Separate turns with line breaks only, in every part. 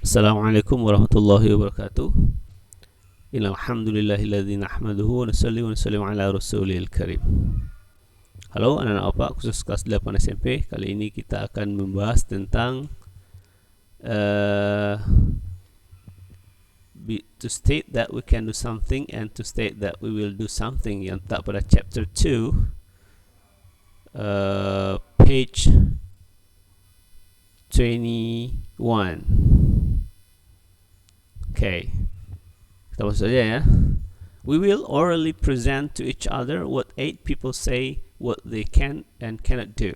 Assalamualaikum warahmatullahi wabarakatuh. Innal hamdalillahilladzi nahmaduhu wa nusalli wa nusallimu ala rasulil karim. Halo anak-anak Opak khusus kelas 8 SMP. Kali ini kita akan membahas tentang to state that we can do something and to state that we will do something yang tak pada chapter 2 page 21. Okay, kita masuk saja ya. We will orally present to each other what 8 people say what they can and cannot do.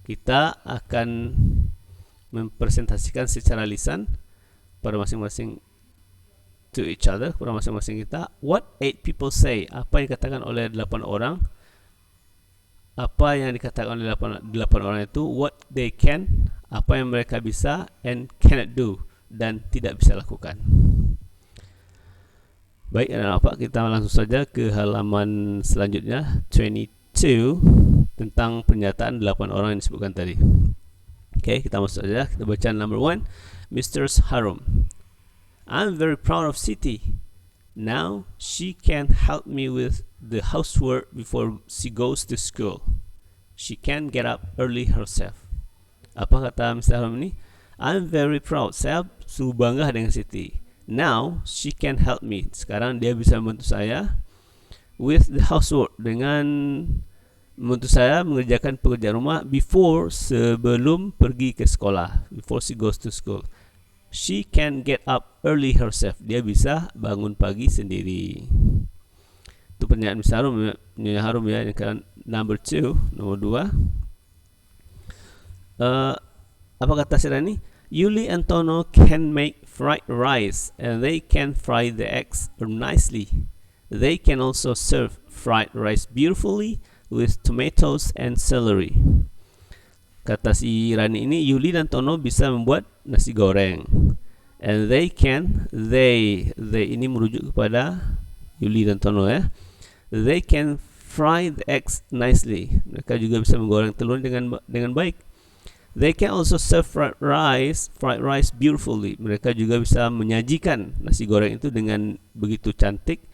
Kita akan mempresentasikan secara lisan pada masing-masing to each other, kepada masing-masing kita, what 8 people say, apa yang dikatakan oleh 8 orang, apa yang dikatakan oleh 8 orang itu, what they can, apa yang mereka bisa, and cannot do, dan tidak bisa lakukan. Baik, anak-anak, kita langsung saja ke halaman selanjutnya 22 tentang pernyataan 8 orang yang disebutkan tadi. Oke, kita masuk saja. Kita baca number 1. Mr. Harum, I'm very proud of Siti. Now she can help me with the housework before she goes to school. She can get up early herself. Apa kata Mr. Harum ini? I'm very proud. Saya sungguh bangga dengan Siti. Now she can help me. Sekarang dia bisa membantu saya with the housework, dengan membantu saya mengerjakan pekerjaan rumah before, sebelum pergi ke sekolah, before she goes to school. She can get up early herself. Dia bisa bangun pagi sendiri. Itu pernyataan Mr. Harum ya. Number 2, nomor 2. Apa kata Sirani? Yuli and Tono can make fried rice and they can fry the eggs nicely. They can also serve fried rice beautifully with tomatoes and celery. Kata si Rani ini, Yuli dan Tono bisa membuat nasi goreng. And they ini merujuk kepada Yuli dan Tono ya. They can fry the eggs nicely. Mereka juga bisa menggoreng telur dengan baik. They can also serve fried rice beautifully. Mereka juga bisa menyajikan nasi goreng itu dengan begitu cantik,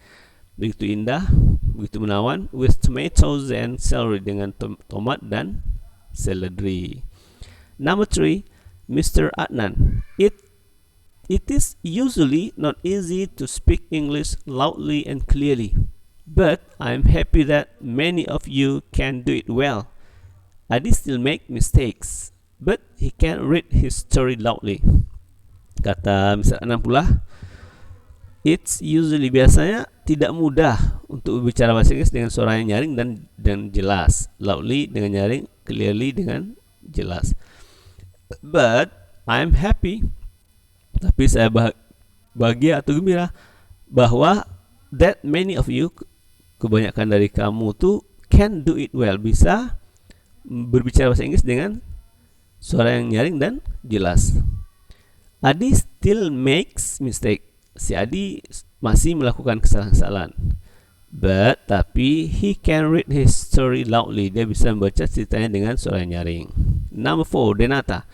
begitu indah, begitu menawan, with tomatoes and celery, dengan tomat dan seledri. Number 3, Mr. Adnan. It is usually not easy to speak English loudly and clearly, but I'm happy that many of you can do it well. Adi still make mistakes, but he can read his story loudly. Kata Mr. Adnan pula, it's usually, biasanya tidak mudah untuk berbicara bahasa Inggris dengan suara yang nyaring dan jelas. Loudly dengan nyaring, clearly dengan jelas. But I'm happy, tapi saya bahagia atau gembira bahwa that many of you, kebanyakan dari kamu tuh, can do it well, bisa berbicara bahasa Inggris dengan suara yang nyaring dan jelas. Adi still makes mistake. Si Adi masih melakukan kesalahan-kesalahan. But, tapi, he can read his story loudly. Dia bisa membaca ceritanya dengan suara yang nyaring. Number 4, Denata.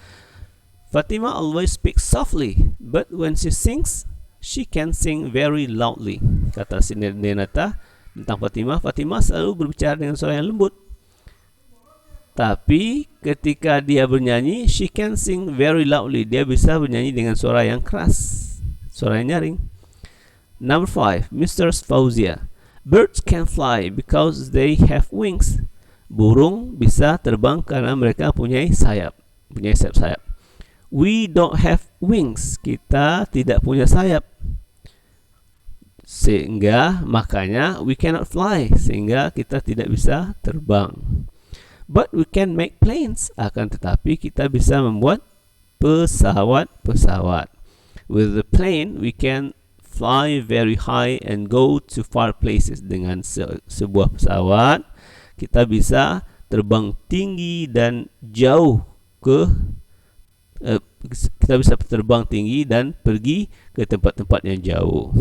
Fatima always speaks softly, but when she sings, she can sing very loudly. Kata si Denata tentang Fatima, Fatima selalu berbicara dengan suara yang lembut. Tapi ketika dia bernyanyi, she can sing very loudly. Dia bisa bernyanyi dengan suara yang keras, suara yang nyaring. Number 5, Mr. Fauzia. Birds can fly because they have wings. Burung bisa terbang karena mereka punya sayap. We don't have wings. Kita tidak punya sayap. Sehingga, makanya, we cannot fly. Sehingga kita tidak bisa terbang. But we can make planes. Akan tetapi kita bisa membuat pesawat-pesawat. With the plane, we can fly very high and go to far places. Dengan sebuah pesawat, kita bisa terbang tinggi dan jauh kita bisa terbang tinggi dan pergi ke tempat-tempat yang jauh.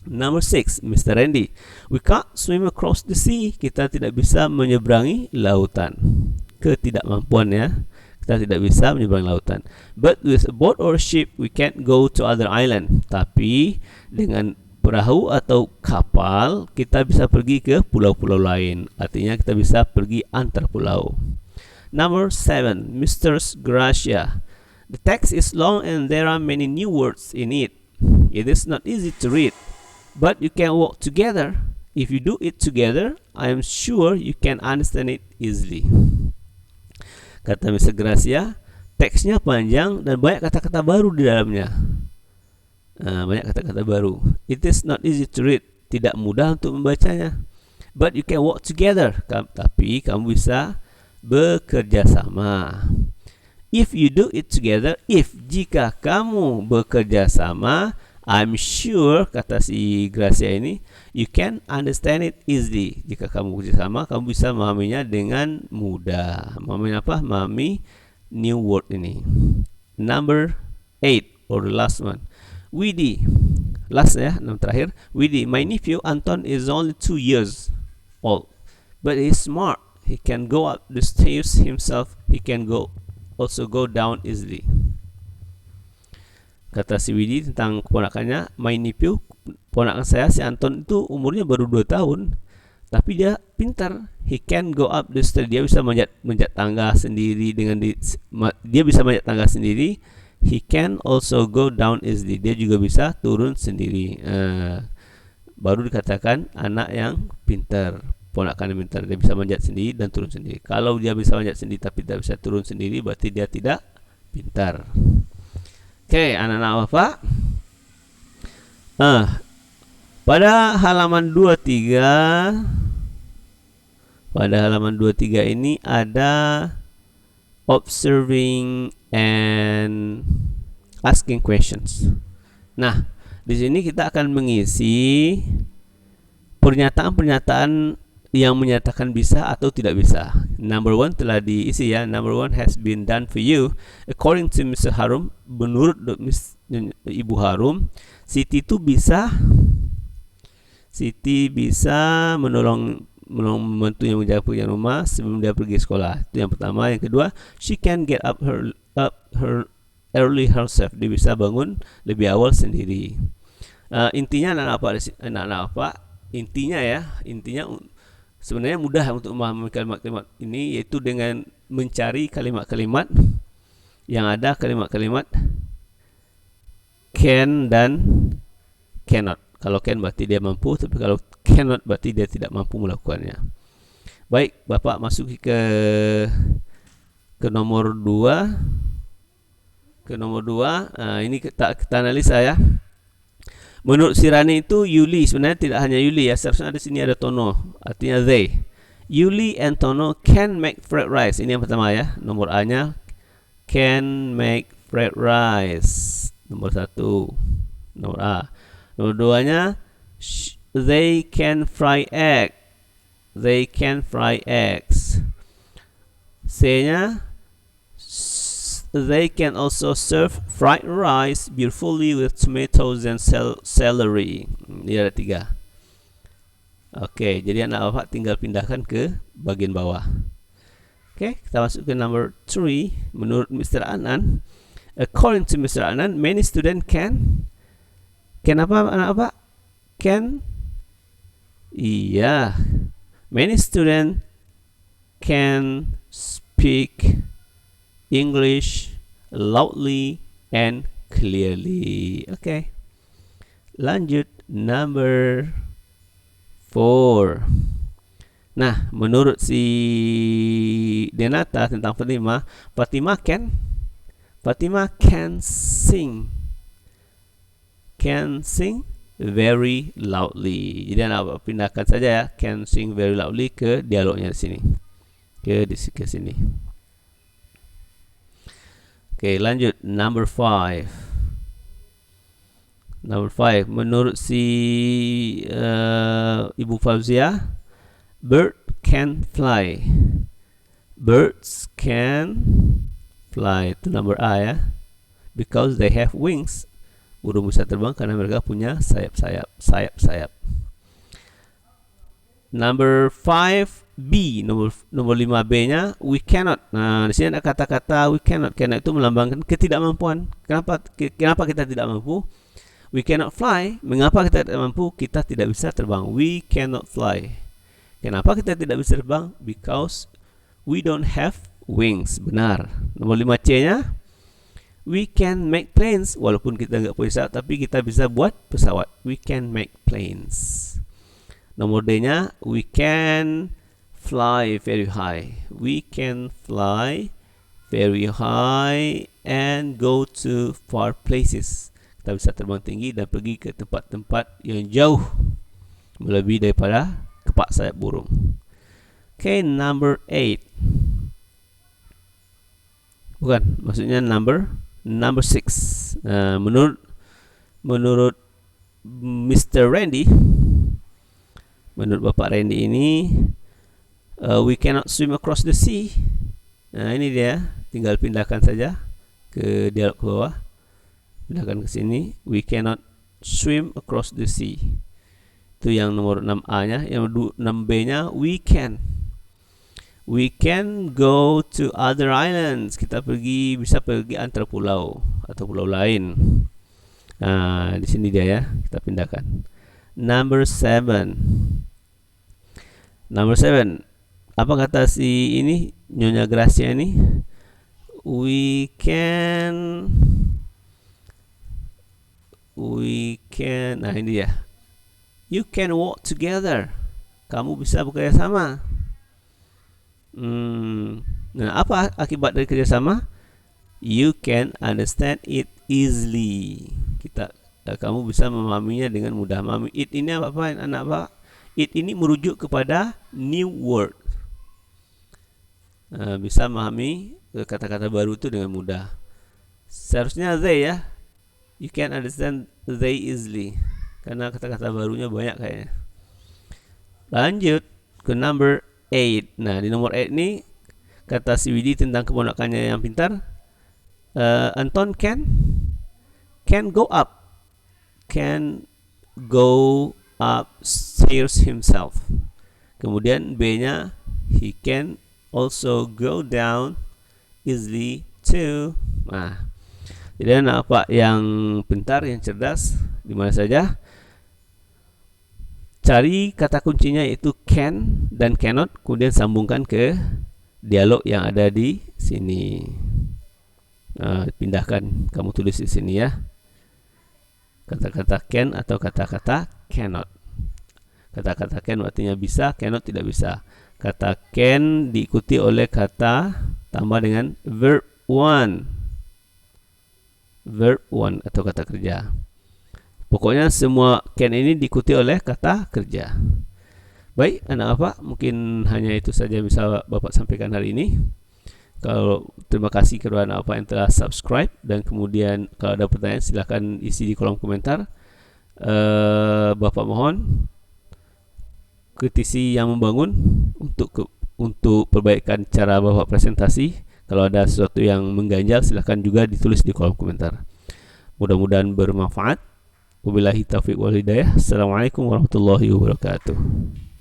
Number 6, Mr. Randy. We can't swim across the sea. Kita tidak bisa menyeberangi lautan. Ketidakmampuan ya. Kita tidak bisa menyeberangi lautan. But with a boat or ship, we can't go to other island. Tapi dengan perahu atau kapal, kita bisa pergi ke pulau-pulau lain. Artinya kita bisa pergi antar pulau. Number 7, Mr. Gracia. The text is long and there are many new words in it. It is not easy to read, but you can walk together. If you do it together, I am sure you can understand it easily. Kata Mr. Gracia, teksnya panjang dan banyak kata-kata baru di dalamnya. Banyak kata-kata baru. It is not easy to read. Tidak mudah untuk membacanya. But you can walk together. Tapi kamu bisa bekerja sama. If you do it together, jika kamu bekerja sama, I'm sure, kata si Gracia ini, you can understand it easily. Jika kamu bekerja sama, kamu bisa memahaminya dengan mudah. Memahami apa? Memahami new word ini. Number 8, or the last one. Widi, last ya, nomor terakhir. Widi, my nephew Anton is only 2 years old, but he's smart. He can go up the stairs himself. He can also go down easily. Kata si Widi tentang keponakannya, my nephew, ponakan saya si Anton itu umurnya baru 2 tahun, tapi dia pintar. He can go up the stairs. Dia bisa manjat tangga sendiri dia bisa manjat tangga sendiri. He can also go down easily. Dia juga bisa turun sendiri. Baru dikatakan anak yang pintar, ponakan yang pintar. Dia bisa manjat sendiri dan turun sendiri. Kalau dia bisa manjat sendiri tapi tidak bisa turun sendiri, berarti dia tidak pintar. Oke, anak-anak Bapak. Pada halaman 23 ini ada observing and asking questions. Nah, di sini kita akan mengisi pernyataan-pernyataan yang menyatakan bisa atau tidak bisa. Number 1 telah diisi ya. Number 1 has been done for you. According to Mr. Harum, menurut Ibu Harum, Siti itu bisa menolong membantu yang menjaga pekerjaan rumah sebelum dia pergi sekolah. Itu yang pertama. Yang kedua, she can get up her early herself. Dia bisa bangun lebih awal sendiri. Intinya anak-anak apa? Intinya sebenarnya mudah untuk memahami kalimat-kalimat ini, yaitu dengan mencari kalimat-kalimat yang ada kalimat-kalimat can dan cannot. Kalau can berarti dia mampu, tapi kalau cannot berarti dia tidak mampu melakukannya. Baik, Bapak masuk ke nomor 2. Ini kita analisa ya. Menurut Sirani itu Yuli, sebenarnya tidak hanya Yuli ya, seharusnya di sini ada Tono, artinya they. Yuli and Tono can make fried rice. Ini yang pertama ya, nomor A-nya can make fried rice. Nomor 1, nomor A. Nomor 2-nya they can fry egg. They can fry eggs. C-nya they can also serve fried rice beautifully with tomatoes and celery. Ini ada 3. Oke, jadi anak Bapak tinggal pindahkan ke bagian bawah. Oke, kita masuk ke number 3. Menurut Mr. Anan, according to Mr. Anan, many students can apa anak Bapak? Can? Iya. Many students can speak English loudly and clearly. Okay. Lanjut number 4. Nah, menurut si Denata tentang Fatima can sing. Can sing very loudly. Jadi Anda pindahkan saja ya, can sing very loudly ke dialognya di sini. Ke sini. Oke, lanjut number 5. Menurut si Ibu Fauzia, bird can fly. Birds can fly. Itu number A ya. Because they have wings. Burung bisa terbang karena mereka punya sayap-sayap. Number 5, B, nomor 5B-nya we cannot. Nah, di sini ada kata-kata we cannot. Cannot itu melambangkan ketidakmampuan. Kenapa kita tidak mampu? We cannot fly. Mengapa kita tidak mampu? Kita tidak bisa terbang. We cannot fly. Kenapa kita tidak bisa terbang? Because we don't have wings. Benar. Nomor 5C-nya we can make planes. Walaupun kita nggak punya pesawat, tapi kita bisa buat pesawat. We can make planes. Nomor D-nya we can fly very high. We can fly very high and go to far places. Kita bisa terbang tinggi dan pergi ke tempat-tempat yang jauh melebihi daripada kepak sayap burung. Okay, number 8. Bukan, maksudnya number 6. Menurut Mr. Randy, menurut Bapak Randy ini, we cannot swim across the sea. Nah, ini dia. Tinggal pindahkan saja ke dialog ke bawah. Pindahkan ke sini. We cannot swim across the sea. Itu yang nomor 6A-nya. Yang 6B-nya we can. We can go to other islands. Kita bisa pergi antar pulau atau pulau lain. Nah, di sini dia ya. Kita pindahkan. Number 7. Apa kata si ini Nyonya Gracia ini? We can. Nah, ini dia. You can walk together. Kamu bisa bekerja sama. Nah, apa akibat dari kerjasama? You can understand it easily. Kamu bisa memahaminya dengan mudah. It ini apa anak Pak? It ini merujuk kepada new word. Bisa memahami kata-kata baru itu dengan mudah. Seharusnya they ya. You can understand they easily. Karena kata-kata barunya banyak kayaknya. Lanjut ke number 8. Nah, di nomor 8 ini kata si Widi tentang keponakannya yang pintar. Anton can go up. Can go upstairs himself. Kemudian B-nya he can also go down easily too. Nah, jadi anak Pak yang pintar, yang cerdas, di mana saja cari kata kuncinya yaitu can dan cannot, kemudian sambungkan ke dialog yang ada di sini. Pindahkan, kamu tulis di sini ya. Kata-kata can atau kata-kata cannot. Kata-kata can artinya bisa, cannot tidak bisa. Kata can diikuti oleh kata tambah dengan verb 1. Verb 1 atau kata kerja. Pokoknya semua can ini diikuti oleh kata kerja. Baik, anak Bapak, mungkin hanya itu saja bisa Bapak sampaikan hari ini. Terima kasih kepada anak Bapak yang telah subscribe, dan kemudian kalau ada pertanyaan silahkan isi di kolom komentar. Bapak mohon kritisi yang membangun untuk perbaikan cara Bapak presentasi. Kalau ada sesuatu yang mengganjal silahkan juga ditulis di kolom komentar. Mudah-mudahan bermanfaat. Wabillahi taufiq wal hidayah. Assalamualaikum warahmatullahi wabarakatuh.